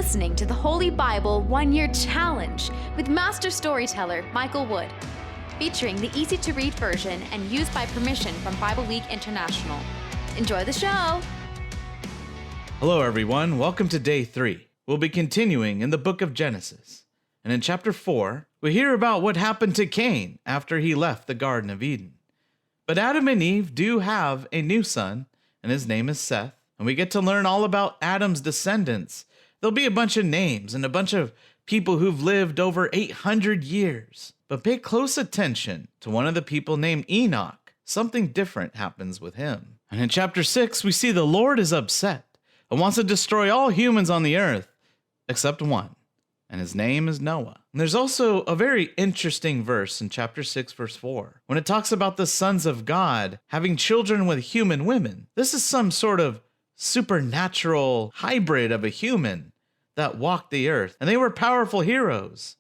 listening to the Holy Bible 1-Year Challenge with Master Storyteller Michael Wood, featuring the easy-to-read version and used by permission from Bible League International. Enjoy the show! Hello everyone, welcome to day 3. We'll be continuing in the book of Genesis. And in chapter 4, we hear about what happened to Cain after he left the Garden of Eden. But Adam and Eve do have a new son, and his name is Seth. And we get to learn all about Adam's descendants. There'll be a bunch of names and a bunch of people who've lived over 800 years. But pay close attention to one of the people named Enoch. Something different happens with him. And in chapter 6, we see the Lord is upset and wants to destroy all humans on the earth, except one. And his name is Noah. And there's also a very interesting verse in chapter 6, verse 4, when it talks about the sons of God having children with human women. This is some sort of supernatural hybrid of a human that walked the earth, and they were powerful heroes.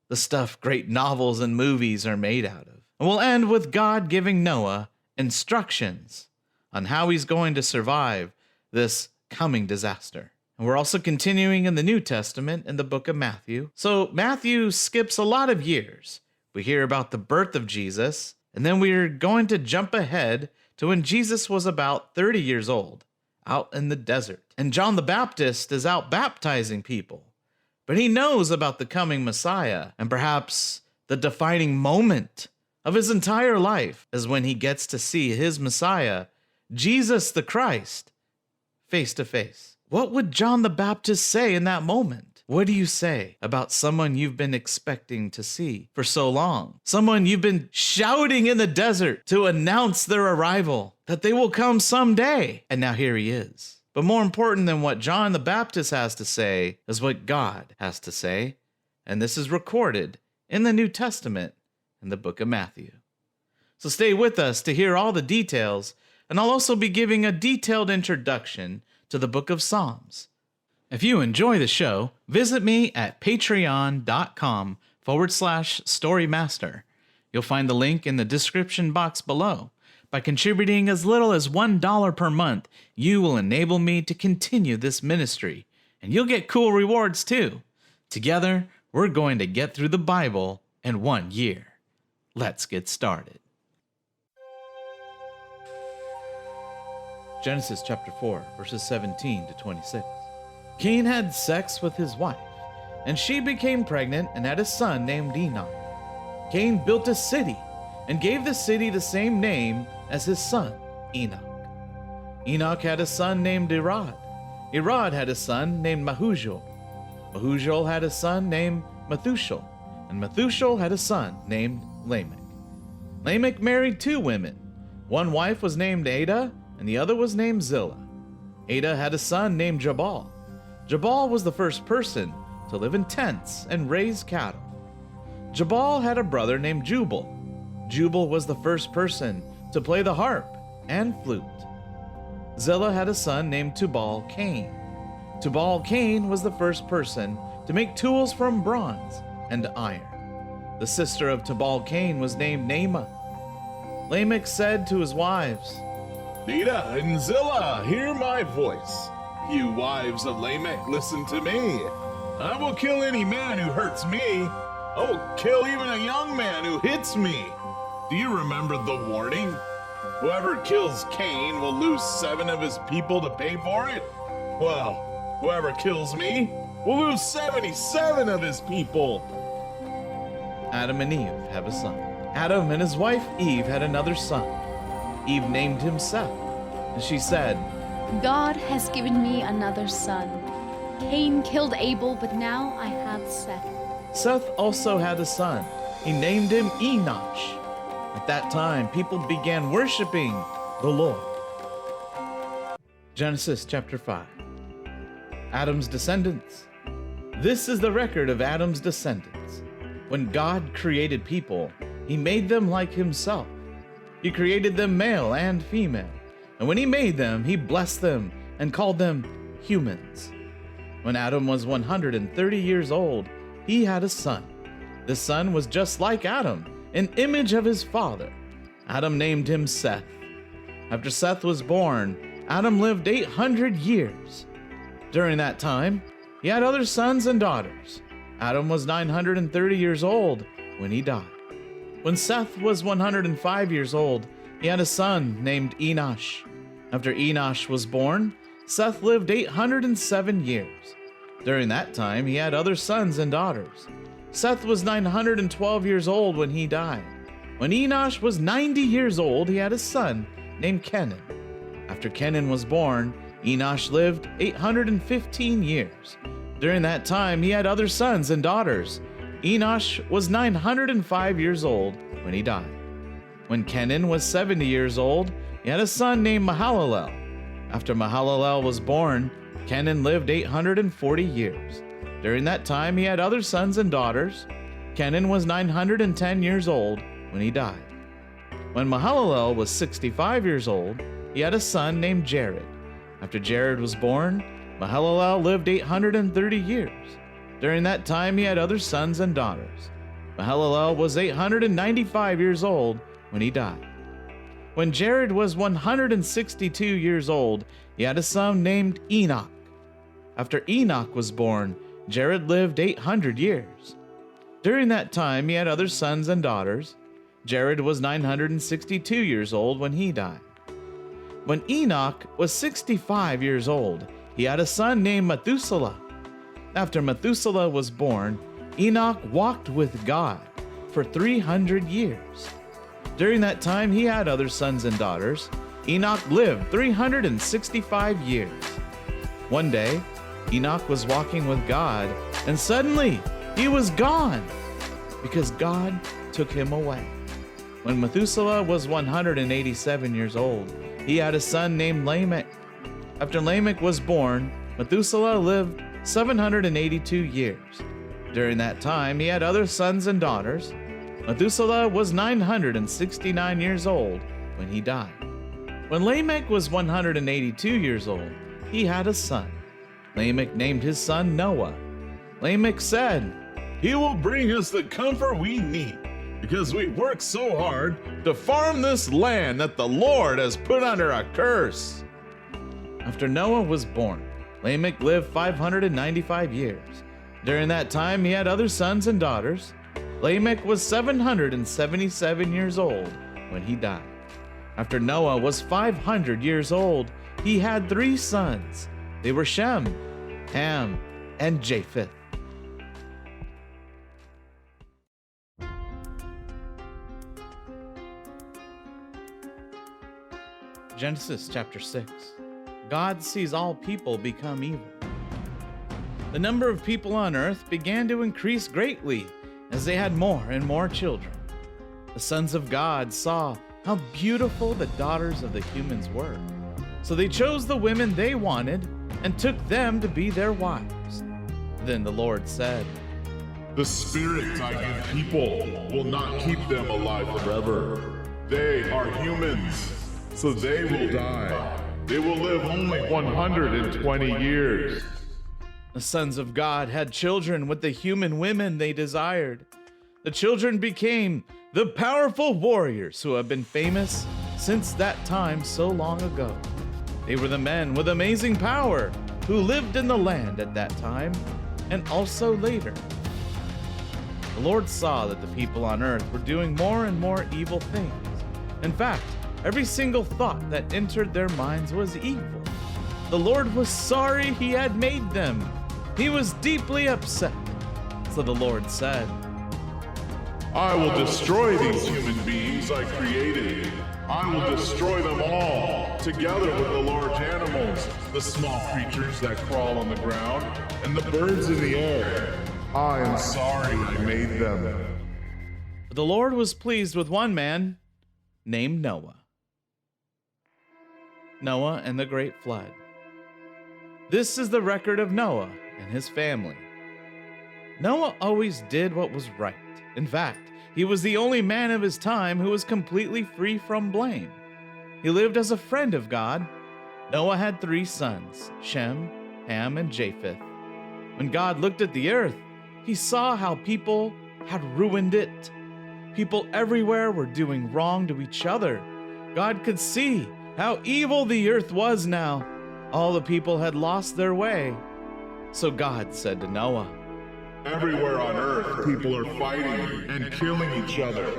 The stuff great novels and movies are made out of. And we'll end with God giving Noah instructions on how he's going to survive this coming disaster. And we're also continuing in the New Testament in the book of Matthew. So Matthew skips a lot of years. We hear about the birth of Jesus, and then we're going to jump ahead to when Jesus was about 30 years old, out in the desert. And John the Baptist is out baptizing people. But he knows about the coming Messiah, and perhaps the defining moment of his entire life is when he gets to see his Messiah, Jesus the Christ, face to face. What would John the Baptist say in that moment? What do you say about someone you've been expecting to see for so long? Someone you've been shouting in the desert to announce their arrival, that they will come someday. And now here he is. But more important than what John the Baptist has to say is what God has to say. And this is recorded in the New Testament in the book of Matthew. So stay with us to hear all the details, and I'll also be giving a detailed introduction to the book of Psalms. If you enjoy the show, visit me at patreon.com/storymaster. You'll find the link in the description box below. By contributing as little as $1 per month, you will enable me to continue this ministry, and you'll get cool rewards too. Together, we're going to get through the Bible in 1 year. Let's get started. Genesis chapter 4, verses 17 to 26. Cain had sex with his wife, and she became pregnant and had a son named Enoch. Cain built a city and gave the city the same name as his son, Enoch. Enoch had a son named Irad. Irad had a son named Mahujael. Mahujael had a son named Methuselah, and Methuselah had a son named Lamech. Lamech married 2 women. One wife was named Ada, and the other was named Zillah. Ada had a son named Jabal. Jabal was the first person to live in tents and raise cattle. Jabal had a brother named Jubal. Jubal was the first person to play the harp and flute. Zillah had a son named Tubal-Cain. Tubal-Cain was the first person to make tools from bronze and iron. The sister of Tubal-Cain was named Naamah. Lamech said to his wives, Ada and Zillah, hear my voice. You wives of Lamech, listen to me. I will kill any man who hurts me. I will kill even a young man who hits me. Do you remember the warning? Whoever kills Cain will lose 7 of his people to pay for it. Well, whoever kills me will lose 77 of his people. Adam and Eve have a son. Adam and his wife Eve had another son. Eve named him Seth, and she said, God has given me another son. Cain killed Abel, but now I have Seth. Seth also had a son. He named him Enosh. At that time, people began worshiping the Lord. Genesis chapter 5. Adam's descendants. This is the record of Adam's descendants. When God created people, he made them like himself. He created them male and female. And when he made them, he blessed them and called them humans. When Adam was 130 years old, he had a son. The son was just like Adam, an image of his father. Adam named him Seth. After Seth was born, Adam lived 800 years. During that time, he had other sons and daughters. Adam was 930 years old when he died. When Seth was 105 years old, he had a son named Enosh. After Enosh was born, Seth lived 807 years. During that time, he had other sons and daughters. Seth was 912 years old when he died. When Enosh was 90 years old, he had a son named Kenan. After Kenan was born, Enosh lived 815 years. During that time, he had other sons and daughters. Enosh was 905 years old when he died. When Kenan was 70 years old, he had a son named Mahalalel. After Mahalalel was born, Kenan lived 840 years. During that time, he had other sons and daughters. Kenan was 910 years old when he died. When Mahalalel was 65 years old, he had a son named Jared. After Jared was born, Mahalalel lived 830 years. During that time, he had other sons and daughters. Mahalalel was 895 years old when he died. When Jared was 162 years old, he had a son named Enoch. After Enoch was born, Jared lived 800 years. During that time, he had other sons and daughters. Jared was 962 years old when he died. When Enoch was 65 years old, he had a son named Methuselah. After Methuselah was born, Enoch walked with God for 300 years. During that time, he had other sons and daughters. Enoch lived 365 years. One day, Enoch was walking with God, and suddenly he was gone because God took him away. When Methuselah was 187 years old, he had a son named Lamech. After Lamech was born, Methuselah lived 782 years. During that time, he had other sons and daughters. Methuselah was 969 years old when he died. When Lamech was 182 years old, he had a son. Lamech named his son Noah. Lamech said, "He will bring us the comfort we need, because we worked so hard to farm this land that the Lord has put under a curse." After Noah was born, Lamech lived 595 years. During that time, he had other sons and daughters. Lamech was 777 years old when he died. After Noah was 500 years old, he had 3 sons. They were Shem, Ham, and Japheth. Genesis chapter 6. God sees all people become evil. The number of people on earth began to increase greatly as they had more and more children. The sons of God saw how beautiful the daughters of the humans were. So they chose the women they wanted and took them to be their wives. Then the Lord said, "The spirit I give people will not keep them alive forever. They are humans, so they will die. They will live only 120 years. The sons of God had children with the human women they desired. The children became the powerful warriors who have been famous since that time so long ago. They were the men with amazing power who lived in the land at that time and also later. The Lord saw that the people on earth were doing more and more evil things. In fact, every single thought that entered their minds was evil. The Lord was sorry he had made them. He was deeply upset. So the Lord said, I will destroy these human beings I created. I will destroy them all, together with the large animals, the small creatures that crawl on the ground, and the birds in the air. I am sorry I made them." But the Lord was pleased with one man named Noah. Noah and the Great Flood. This is the record of Noah and his family. Noah always did what was right. In fact, he was the only man of his time who was completely free from blame. He lived as a friend of God. Noah had 3 sons, Shem, Ham, and Japheth. When God looked at the earth, he saw how people had ruined it. People everywhere were doing wrong to each other. God could see how evil the earth was now. All the people had lost their way. So God said to Noah, Everywhere on earth, people are fighting and killing each other.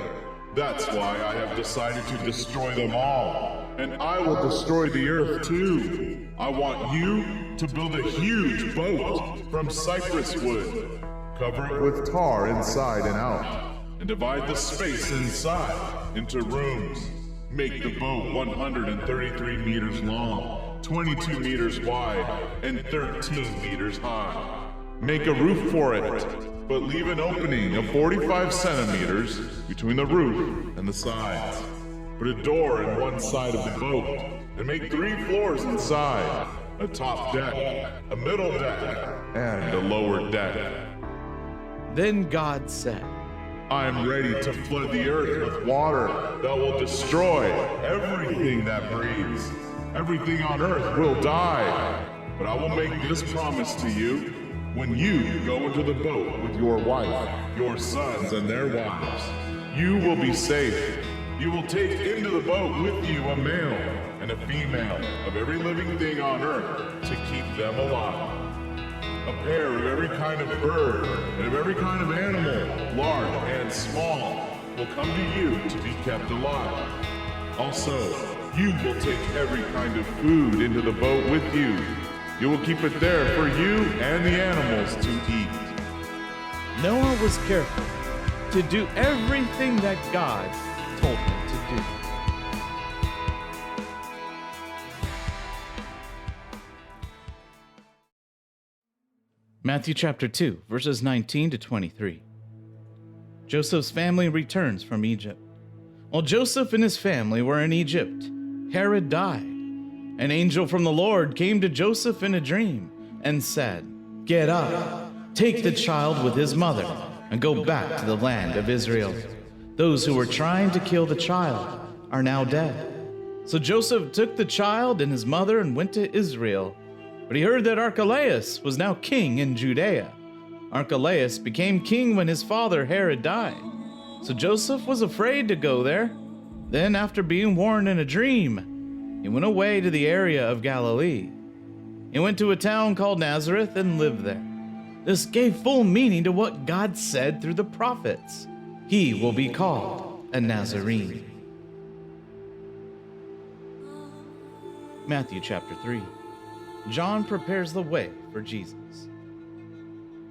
That's why I have decided to destroy them all. And I will destroy the earth too. I want you to build a huge boat from cypress wood. Cover it with tar inside and out. And divide the space inside into rooms. Make the boat 133 meters long, 22 meters wide, and 13 meters high. Make a roof for it, but leave an opening of 45 centimeters between the roof and the sides. Put a door in one side of the boat, and make 3 floors inside, a top deck, a middle deck, and a lower deck. Then God said, I am ready to flood the earth with water that will destroy everything that breathes. Everything on earth will die. But I will make this promise to you. When you go into the boat with your wife, your sons, and their wives, you will be safe. You will take into the boat with you a male and a female of every living thing on earth to keep them alive. A pair of every kind of bird and of every kind of animal, large and small, will come to you to be kept alive. Also, you will take every kind of food into the boat with you. You will keep it there for you and the animals to eat. Noah was careful to do everything that God told him to do. Matthew chapter 2, verses 19 to 23. Joseph's family returns from Egypt. While Joseph and his family were in Egypt, Herod died. An angel from the Lord came to Joseph in a dream and said, Get up, take the child with his mother, and go back to the land of Israel. Those who were trying to kill the child are now dead. So Joseph took the child and his mother and went to Israel. But he heard that Archelaus was now king in Judea. Archelaus became king when his father Herod died. So Joseph was afraid to go there. Then, after being warned in a dream, he went away to the area of Galilee. He went to a town called Nazareth and lived there. This gave full meaning to what God said through the prophets. He will be called a Nazarene. Matthew chapter 3. John prepares the way for Jesus.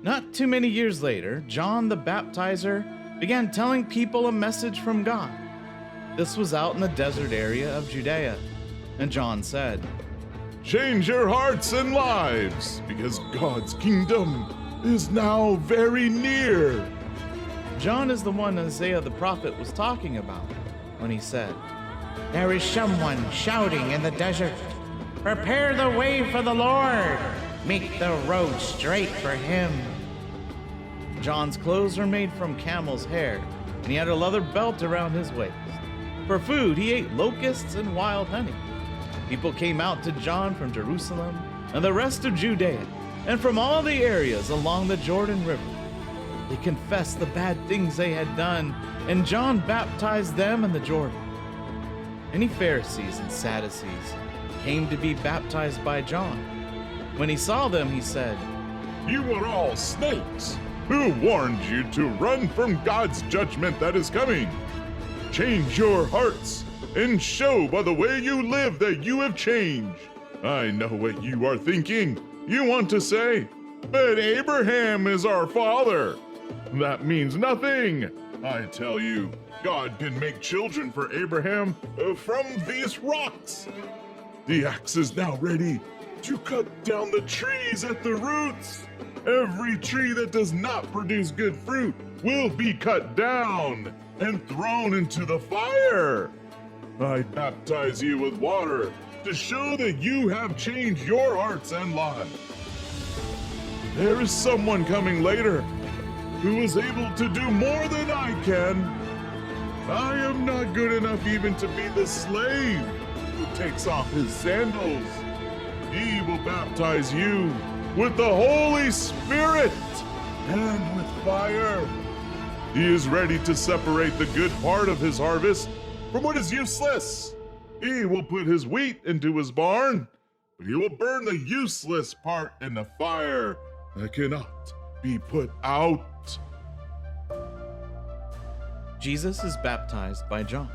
Not too many years later, John the Baptizer began telling people a message from God. This was out in the desert area of Judea. And John said, Change your hearts and lives, because God's kingdom is now very near. John is the one Isaiah the prophet was talking about when he said, There is someone shouting in the desert, Prepare the way for the Lord, make the road straight for him. John's clothes are made from camel's hair, and he had a leather belt around his waist. For food, he ate locusts and wild honey. People came out to John from Jerusalem and the rest of Judea and from all the areas along the Jordan River. They confessed the bad things they had done, and John baptized them in the Jordan. Many Pharisees and Sadducees came to be baptized by John. When he saw them, he said, You are all snakes. Who warned you to run from God's judgment that is coming? Change your hearts and show by the way you live that you have changed. I know what you are thinking. You want to say, but Abraham is our father. That means nothing. I tell you, God can make children for Abraham from these rocks. The axe is now ready to cut down the trees at the roots. Every tree that does not produce good fruit will be cut down and thrown into the fire. I baptize you with water to show that you have changed your hearts and lives. There is someone coming later who is able to do more than I can. I am not good enough even to be the slave who takes off his sandals. He will baptize you with the Holy Spirit and with fire. He is ready to separate the good part of his harvest from what is useless. He will put his wheat into his barn, but he will burn the useless part in the fire I cannot be put out. Jesus is baptized by John.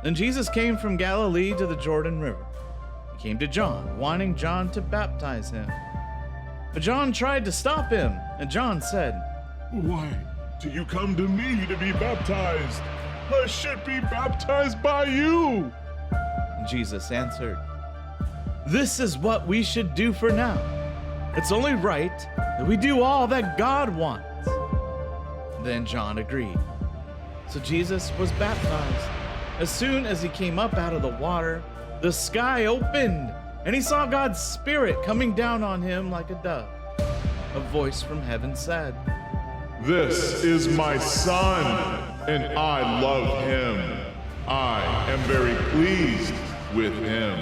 Then Jesus came from Galilee to the Jordan River. He came to John, wanting John to baptize him. But John tried to stop him, and John said, Why do you come to me to be baptized? I should be baptized by you. And Jesus answered, This is what we should do for now. It's only right that we do all that God wants. Then John agreed. So Jesus was baptized. As soon as he came up out of the water, the sky opened, and he saw God's Spirit coming down on him like a dove. A voice from heaven said, This is my son, and I love him. I am very pleased with him.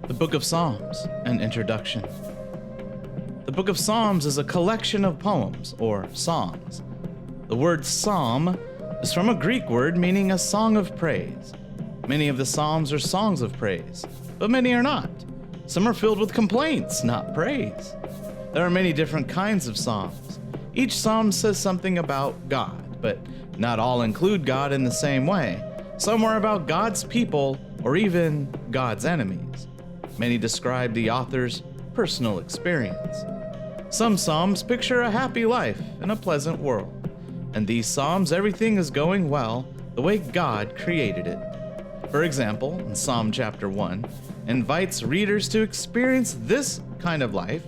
The Book of Psalms, an introduction. The Book of Psalms is a collection of poems, or songs. The word psalm is from a Greek word meaning a song of praise. Many of the psalms are songs of praise, but many are not. Some are filled with complaints, not praise. There are many different kinds of psalms. Each psalm says something about God, but not all include God in the same way. Some are about God's people or even God's enemies. Many describe the author's personal experience. Some psalms picture a happy life in a pleasant world. In these psalms, everything is going well the way God created it. For example, in Psalm chapter 1, invites readers to experience this kind of life.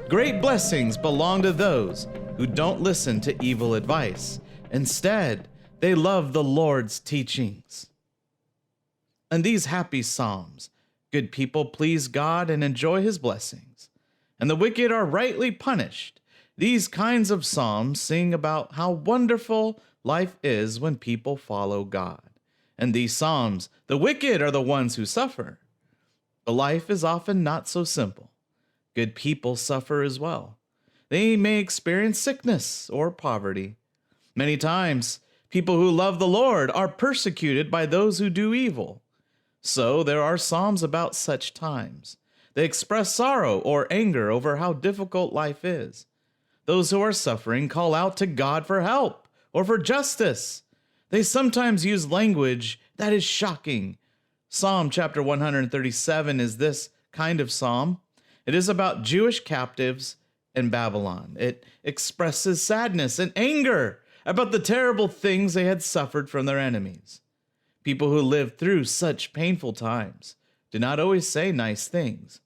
Great blessings belong to those who don't listen to evil advice. Instead, they love the Lord's teachings. In these happy psalms, good people please God and enjoy his blessings, and the wicked are rightly punished. These kinds of psalms sing about how wonderful life is when people follow God. In these psalms, the wicked are the ones who suffer. But life is often not so simple. Good people suffer as well. They may experience sickness or poverty. Many times, people who love the Lord are persecuted by those who do evil. So there are psalms about such times. They express sorrow or anger over how difficult life is. Those who are suffering call out to God for help or for justice. They sometimes use language that is shocking. Psalm chapter 137 is this kind of psalm. It is about Jewish captives in Babylon. It expresses sadness and anger about the terrible things they had suffered from their enemies. People who live through such painful times do not always say nice things.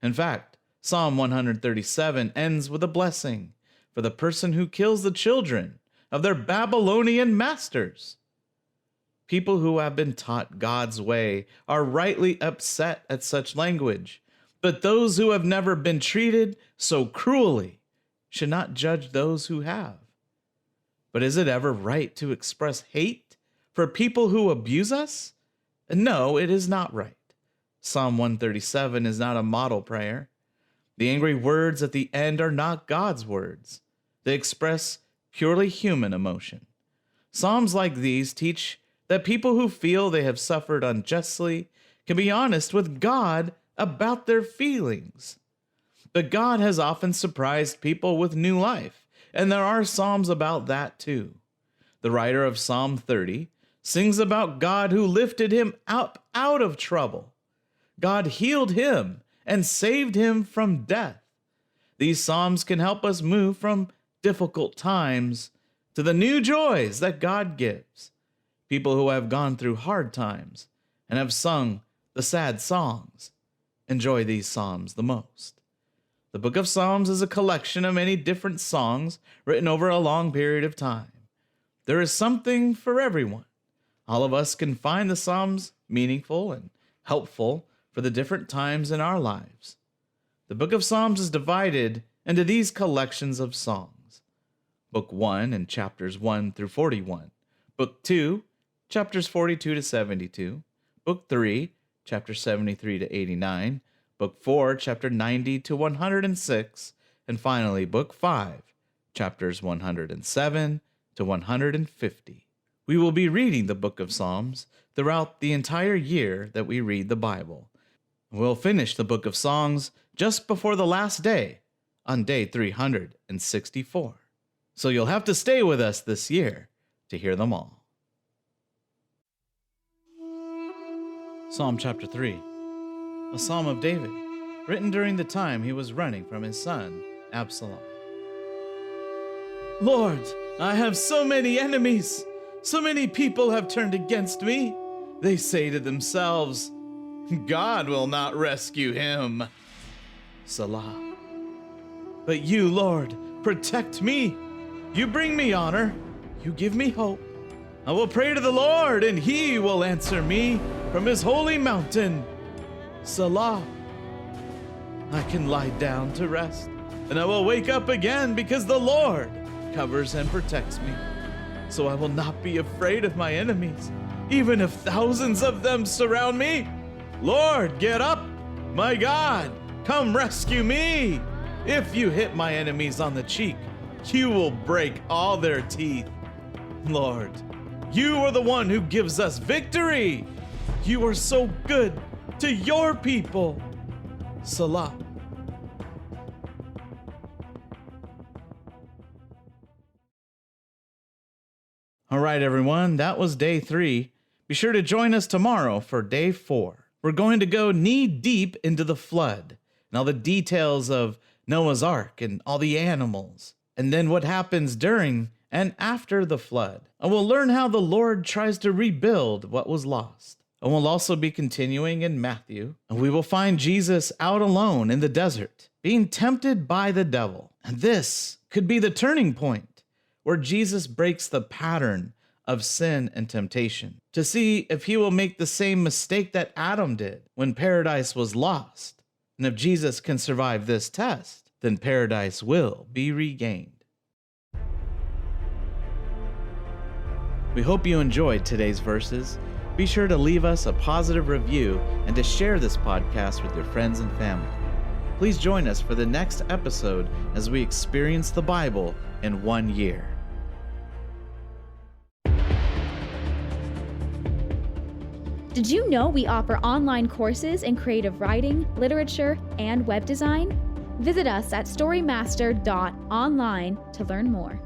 In fact, Psalm 137 ends with a blessing for the person who kills the children of their Babylonian masters. People who have been taught God's way are rightly upset at such language, but those who have never been treated so cruelly should not judge those who have. But is it ever right to express hate for people who abuse us? No, it is not right. Psalm 137 is not a model prayer. The angry words at the end are not God's words. They express purely human emotion. Psalms like these teach that people who feel they have suffered unjustly can be honest with God about their feelings. But God has often surprised people with new life, and there are psalms about that too. The writer of Psalm 30 sings about God who lifted him up out of trouble. God healed him and saved him from death. These psalms can help us move from difficult times to the new joys that God gives. People who have gone through hard times and have sung the sad songs enjoy these psalms the most. The Book of Psalms is a collection of many different songs written over a long period of time. There is something for everyone. All of us can find the psalms meaningful and helpful for the different times in our lives. The Book of Psalms is divided into these collections of songs. Book 1 and chapters 1 through 41. Book 2, chapters 42 to 72. Book 3, chapters 73 to 89. Book 4, chapter 90 to 106. And finally, Book 5, chapters 107 to 150. We will be reading the book of Psalms throughout the entire year that we read the Bible. We'll finish the book of Songs just before the last day, on day 364. So you'll have to stay with us this year to hear them all. Psalm chapter 3, a psalm of David, written during the time he was running from his son, Absalom. Lord, I have so many enemies. So many people have turned against me. They say to themselves, God will not rescue him. Salah. But you, Lord, protect me. You bring me honor. You give me hope. I will pray to the Lord, and he will answer me from his holy mountain. Salah. I can lie down to rest, and I will wake up again because the Lord covers and protects me. So I will not be afraid of my enemies, even if thousands of them surround me. Lord, get up. My God, come rescue me. If you hit my enemies on the cheek, you will break all their teeth. Lord, you are the one who gives us victory. You are so good to your people. Salah. All right, everyone, that was day 3. Be sure to join us tomorrow for day 4. We're going to go knee deep into the flood and all the details of Noah's Ark and all the animals, and then what happens during and after the flood. And we'll learn how the Lord tries to rebuild what was lost. And we'll also be continuing in Matthew, and we will find Jesus out alone in the desert, being tempted by the devil. And this could be the turning point where Jesus breaks the pattern of sin and temptation to see if he will make the same mistake that Adam did when paradise was lost. And if Jesus can survive this test, then paradise will be regained. We hope you enjoyed today's verses. Be sure to leave us a positive review and to share this podcast with your friends and family. Please join us for the next episode as we experience the Bible in 1 year. Did you know we offer online courses in creative writing, literature, and web design? Visit us at storymaster.online to learn more.